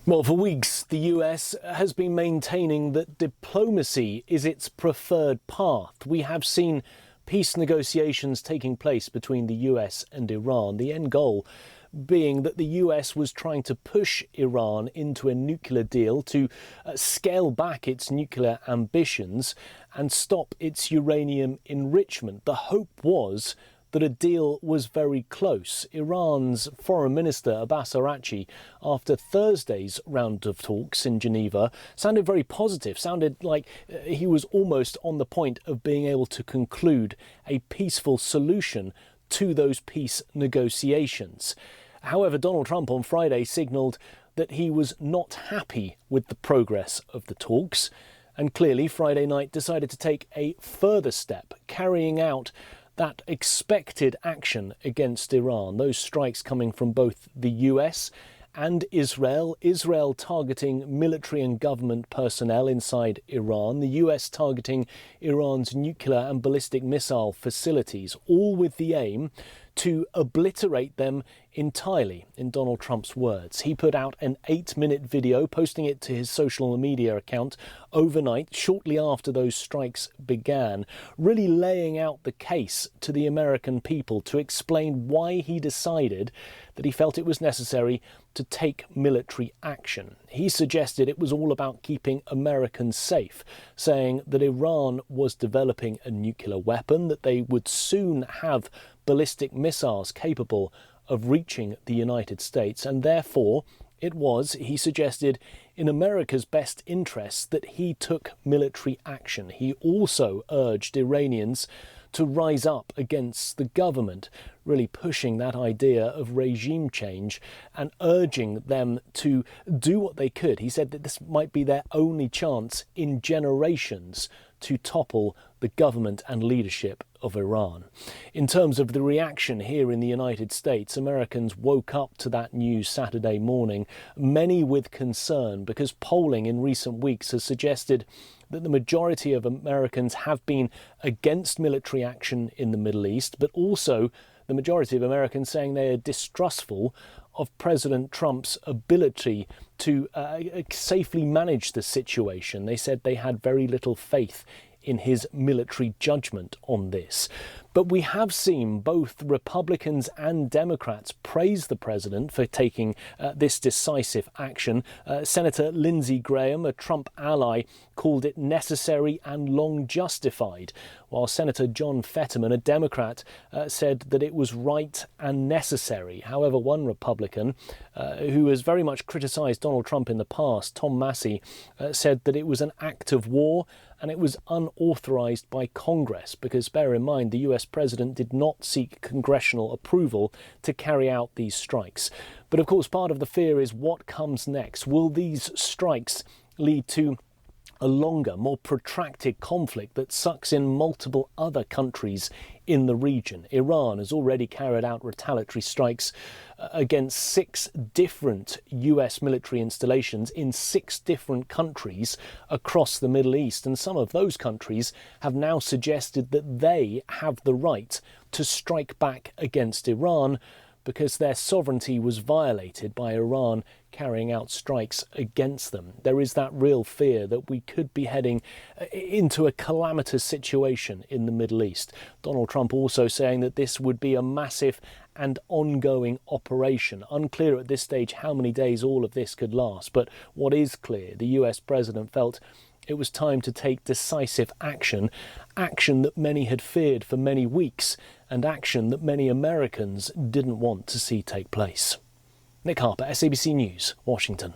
Well, for weeks, the US has been maintaining that diplomacy is its preferred path. We have seen peace negotiations taking place between the US and Iran, the end goal being that the US was trying to push Iran into a nuclear deal to scale back its nuclear ambitions and stop its uranium enrichment. The hope was that a deal was very close. Iran's Foreign Minister Abbas Araghchi, after Thursday's round of talks in Geneva, sounded very positive, sounded like he was almost on the point of being able to conclude a peaceful solution to those peace negotiations. However, Donald Trump on Friday signalled that he was not happy with the progress of the talks, and clearly Friday night decided to take a further step, carrying out that expected action against Iran, those strikes coming from both the US and Israel targeting military and government personnel inside Iran, the US targeting Iran's nuclear and ballistic missile facilities, all with the aim to obliterate them entirely, in Donald Trump's words. He put out an 8-minute video, posting it to his social media account overnight, shortly after those strikes began, really laying out the case to the American people to explain why he decided that he felt it was necessary to take military action. He suggested it was all about keeping Americans safe, saying that Iran was developing a nuclear weapon, that they would soon have ballistic missiles capable of reaching the United States, and therefore it was, he suggested, in America's best interests that he took military action. He also urged Iranians to rise up against the government, really pushing that idea of regime change and urging them to do what they could. He said that this might be their only chance in generations to topple the government and leadership of Iran. In terms of the reaction here in the United States, Americans woke up to that news Saturday morning, many with concern, because polling in recent weeks has suggested that the majority of Americans have been against military action in the Middle East, but also the majority of Americans saying they are distrustful of President Trump's ability to safely manage the situation. They said they had very little faith in his military judgment on this. But we have seen both Republicans and Democrats praise the president for taking this decisive action. Senator Lindsey Graham, a Trump ally, called it necessary and long justified, while Senator John Fetterman, a Democrat, said that it was right and necessary. However, one Republican who has very much criticised Donald Trump in the past, Tom Massey, said that it was an act of war and it was unauthorized by Congress, because bear in mind the US president did not seek congressional approval to carry out these strikes. But of course, part of the fear is what comes next. Will these strikes lead to a longer, more protracted conflict that sucks in multiple other countries in the region? Iran has already carried out retaliatory strikes against 6 different US military installations in 6 different countries across the Middle East. And some of those countries have now suggested that they have the right to strike back against Iran because their sovereignty was violated by Iran carrying out strikes against them. There is that real fear that we could be heading into a calamitous situation in the Middle East. Donald Trump also saying that this would be a massive and ongoing operation. Unclear at this stage how many days all of this could last, but what is clear, the US president felt it was time to take decisive action, action that many had feared for many weeks, and action that many Americans didn't want to see take place. Nick Harper, SABC News, Washington.